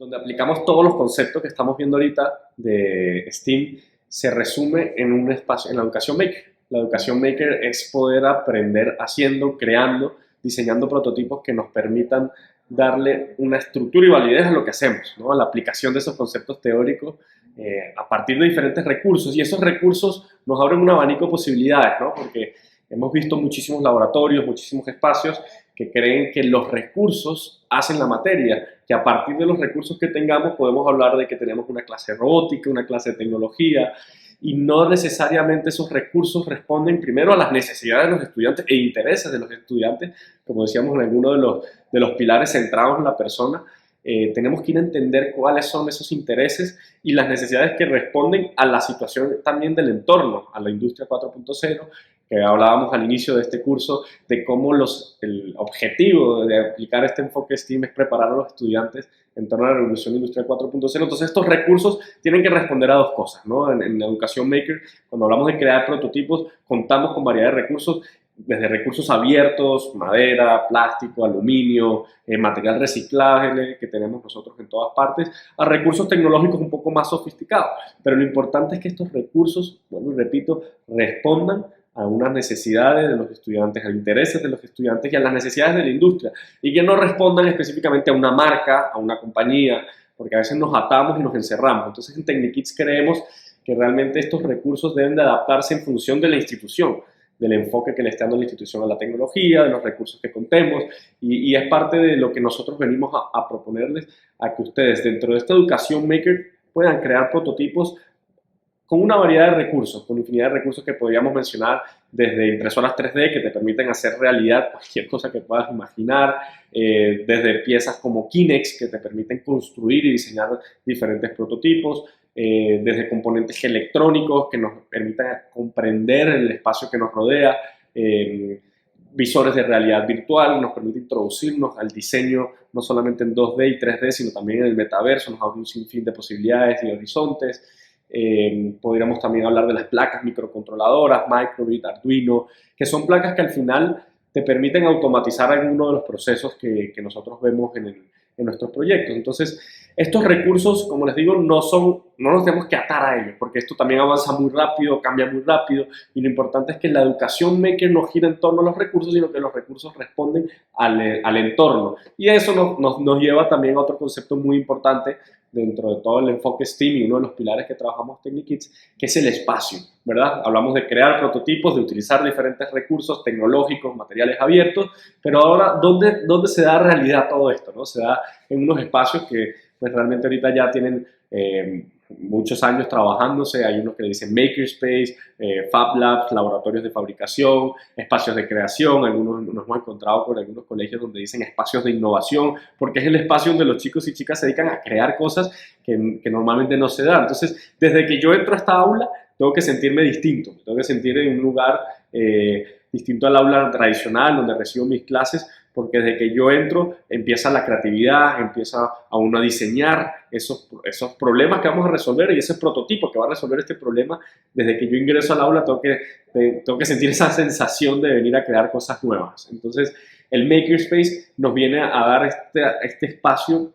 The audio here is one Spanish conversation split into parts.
donde aplicamos todos los conceptos que estamos viendo ahorita de STEAM, se resume en un espacio, en la educación maker. La educación maker es poder aprender haciendo, creando, diseñando prototipos que nos permitan darle una estructura y validez a lo que hacemos, ¿no? A la aplicación de esos conceptos teóricos a partir de diferentes recursos. Y esos recursos nos abren un abanico de posibilidades, ¿no? Porque hemos visto muchísimos laboratorios, muchísimos espacios que creen que los recursos hacen la materia, que a partir de los recursos que tengamos podemos hablar de que tenemos una clase de robótica, una clase de tecnología, y no necesariamente esos recursos responden primero a las necesidades de los estudiantes e intereses de los estudiantes, como decíamos en alguno de los pilares centrados en la persona. Tenemos que ir a entender cuáles son esos intereses y las necesidades que responden a la situación también del entorno, a la industria 4.0, que hablábamos al inicio de este curso, de cómo el objetivo de aplicar este enfoque STEAM es preparar a los estudiantes en torno a la revolución industrial 4.0. Entonces estos recursos tienen que responder a dos cosas, ¿no? En la educación maker, cuando hablamos de crear prototipos, contamos con variedad de recursos, desde recursos abiertos, madera, plástico, aluminio, material reciclable que tenemos nosotros en todas partes, a recursos tecnológicos un poco más sofisticados. Pero lo importante es que estos recursos, vuelvo y repito, respondan a unas necesidades de los estudiantes, a intereses de los estudiantes y a las necesidades de la industria, y que no respondan específicamente a una marca, a una compañía, porque a veces nos atamos y nos encerramos. Entonces en Technikids creemos que realmente estos recursos deben de adaptarse en función de la institución, del enfoque que le esté dando la institución a la tecnología, de los recursos que contemos, y es parte de lo que nosotros venimos a proponerles, a que ustedes dentro de esta educación maker puedan crear prototipos con una variedad de recursos, con infinidad de recursos que podríamos mencionar, desde impresoras 3D que te permiten hacer realidad cualquier cosa que puedas imaginar, desde piezas como Kinex que te permiten construir y diseñar diferentes prototipos, desde componentes electrónicos que nos permitan comprender el espacio que nos rodea, visores de realidad virtual, nos permite introducirnos al diseño no solamente en 2D y 3D, sino también en el metaverso, nos abre un sinfín de posibilidades y horizontes. Podríamos también hablar de las placas microcontroladoras, Microbit, Arduino, que son placas que al final te permiten automatizar algunos de los procesos que nosotros vemos en nuestros proyectos. Entonces, estos recursos, como les digo, no nos tenemos que atar a ellos, porque esto también avanza muy rápido, cambia muy rápido, y lo importante es que la educación maker no gira en torno a los recursos, sino que los recursos responden al entorno. Y eso nos lleva también a otro concepto muy importante dentro de todo el enfoque STEAM y uno de los pilares que trabajamos Technikids, que es el espacio, ¿verdad? Hablamos de crear prototipos, de utilizar diferentes recursos tecnológicos, materiales abiertos, pero ahora, ¿dónde se da realidad todo esto, no? Se da en unos espacios que pues realmente ahorita ya tienen muchos años trabajándose. Hay unos que le dicen Makerspace, Fab Labs, laboratorios de fabricación, espacios de creación. Algunos nos hemos encontrado con algunos colegios donde dicen espacios de innovación, porque es el espacio donde los chicos y chicas se dedican a crear cosas que normalmente no se dan. Entonces, desde que yo entro a esta aula, tengo que sentirme distinto, tengo que sentir en un lugar distinto al aula tradicional donde recibo mis clases, porque desde que yo entro empieza la creatividad, empieza a uno a diseñar esos problemas que vamos a resolver y ese prototipo que va a resolver este problema. Desde que yo ingreso al aula tengo que sentir esa sensación de venir a crear cosas nuevas. Entonces el Makerspace nos viene a dar este espacio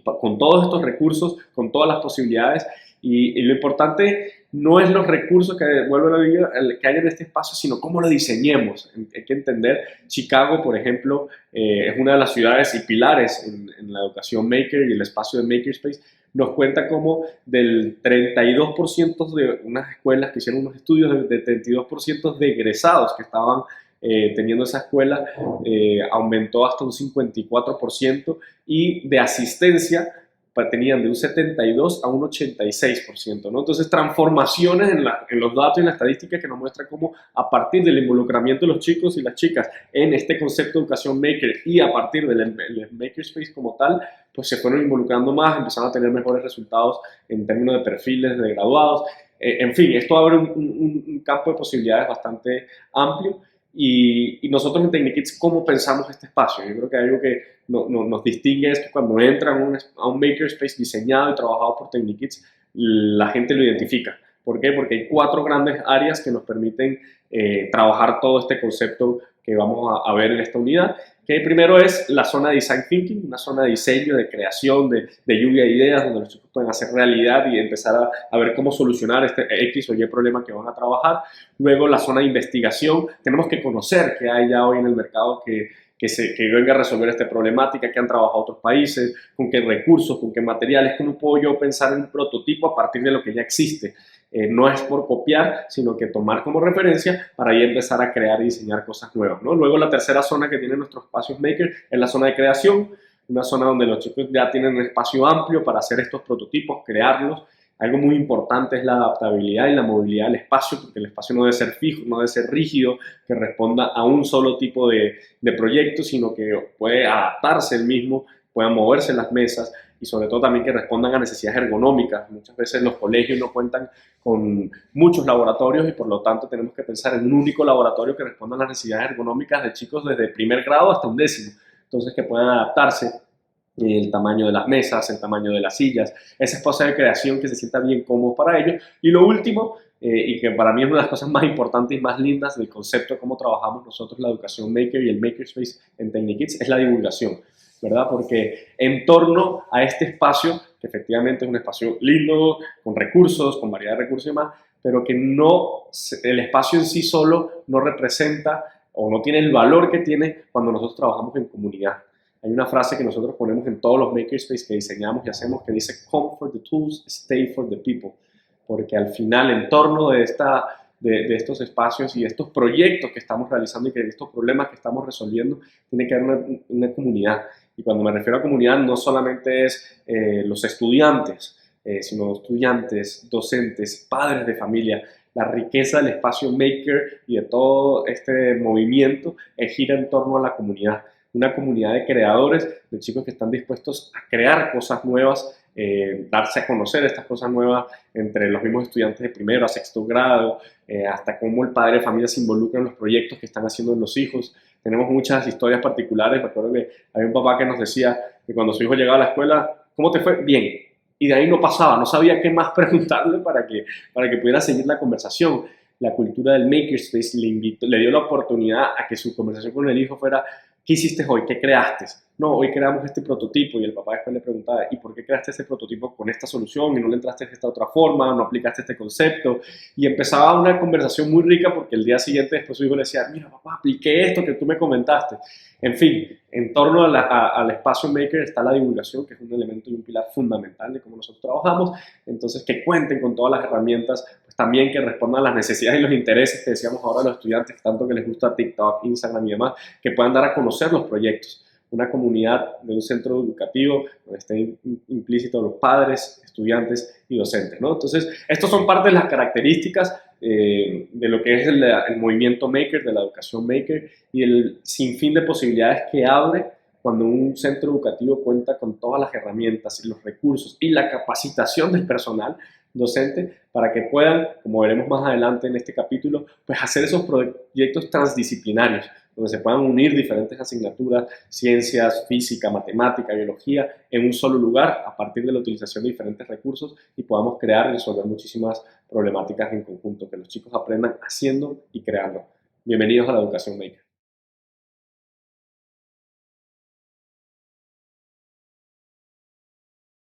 con todos estos recursos, con todas las posibilidades, y lo importante no es los recursos que vuelven a vivir, que hay en este espacio, sino cómo lo diseñemos. Hay que entender, Chicago, por ejemplo, es una de las ciudades y pilares en la educación maker y el espacio de Makerspace. Nos cuenta como del 32% de unas escuelas que hicieron unos estudios, de 32% de egresados que estaban teniendo esa escuela, aumentó hasta un 54%, y de asistencia tenían de un 72 a un 86%, ¿no? Entonces, transformaciones en los datos y en la estadística que nos muestra cómo a partir del involucramiento de los chicos y las chicas en este concepto de educación maker y a partir del Makerspace como tal, pues se fueron involucrando más, empezaron a tener mejores resultados en términos de perfiles de graduados. En fin, esto abre un campo de posibilidades bastante amplio. Y nosotros en Technikids, ¿cómo pensamos este espacio? Yo creo que algo que nos distingue es que cuando entran a un Makerspace diseñado y trabajado por Technikids, la gente lo identifica. ¿Por qué? Porque hay 4 grandes áreas que nos permiten trabajar todo este concepto que vamos a ver en esta unidad, que primero es la zona de Design Thinking, una zona de diseño, de creación, de lluvia de ideas, donde los chicos pueden hacer realidad y empezar a ver cómo solucionar este X o Y problema que van a trabajar. Luego la zona de investigación, tenemos que conocer qué hay ya hoy en el mercado que venga a resolver esta problemática, que han trabajado otros países, con qué recursos, con qué materiales, cómo puedo yo pensar en un prototipo a partir de lo que ya existe. No es por copiar, sino que tomar como referencia para ahí empezar a crear y diseñar cosas nuevas, ¿no? Luego la tercera zona que tienen nuestros espacios maker es la zona de creación, una zona donde los chicos ya tienen un espacio amplio para hacer estos prototipos, crearlos. Algo muy importante es la adaptabilidad y la movilidad del espacio, porque el espacio no debe ser fijo, no debe ser rígido, que responda a un solo tipo de proyecto, sino que puede adaptarse el mismo, puedan moverse las mesas y sobre todo también que respondan a necesidades ergonómicas. Muchas veces los colegios no cuentan con muchos laboratorios y por lo tanto tenemos que pensar en un único laboratorio que responda a las necesidades ergonómicas de chicos desde primer grado hasta 11º. Entonces que puedan adaptarse el tamaño de las mesas, el tamaño de las sillas, ese espacio de creación que se sienta bien cómodo para ellos. Y lo último, y que para mí es una de las cosas más importantes y más lindas del concepto de cómo trabajamos nosotros la educación maker y el makerspace en Technikids, es la divulgación, ¿verdad? Porque en torno a este espacio, que efectivamente es un espacio lindo, con recursos, con variedad de recursos y demás, pero que no, el espacio en sí solo no representa o no tiene el valor que tiene cuando nosotros trabajamos en comunidad. Hay una frase que nosotros ponemos en todos los makerspace que diseñamos y hacemos que dice "Come for the tools, stay for the people", porque al final en torno de estos espacios y estos proyectos que estamos realizando y que estos problemas que estamos resolviendo, tiene que haber una comunidad. Y cuando me refiero a comunidad, no solamente es los estudiantes, sino estudiantes, docentes, padres de familia. La riqueza del espacio maker y de todo este movimiento gira en torno a la comunidad. Una comunidad de creadores, de chicos que están dispuestos a crear cosas nuevas, darse a conocer estas cosas nuevas entre los mismos estudiantes de primero a sexto grado, hasta cómo el padre de familia se involucra en los proyectos que están haciendo los hijos. Tenemos muchas historias particulares. Me acuerdo que había un papá que nos decía que cuando su hijo llegaba a la escuela, ¿cómo te fue? Bien. Y de ahí no pasaba, no sabía qué más preguntarle para que pudiera seguir la conversación. La cultura del makerspace le dio la oportunidad a que su conversación con el hijo fuera: ¿qué hiciste hoy? ¿Qué creaste? No, hoy creamos este prototipo, y el papá después le preguntaba: ¿y por qué creaste este prototipo con esta solución y no le entraste de esta otra forma, no aplicaste este concepto? Y empezaba una conversación muy rica porque el día siguiente después su hijo le decía: mira papá, apliqué esto que tú me comentaste. En fin, en torno al espacio maker está la divulgación, que es un elemento y un pilar fundamental de cómo nosotros trabajamos. Entonces, que cuenten con todas las herramientas, pues también que respondan a las necesidades y los intereses que decíamos ahora los estudiantes, tanto que les gusta TikTok, Instagram y demás, que puedan dar a conocer los proyectos. Una comunidad de un centro educativo donde estén implícitos los padres, estudiantes y docentes, ¿no? Entonces, estas son parte de las características de lo que es el movimiento maker, de la educación maker y el sinfín de posibilidades que abre cuando un centro educativo cuenta con todas las herramientas y los recursos y la capacitación del personal docente para que puedan, como veremos más adelante en este capítulo, pues hacer esos proyectos transdisciplinarios, donde se puedan unir diferentes asignaturas, ciencias, física, matemática, biología, en un solo lugar a partir de la utilización de diferentes recursos y podamos crear y resolver muchísimas problemáticas en conjunto, que los chicos aprendan haciendo y creando. Bienvenidos a la Educación Maker.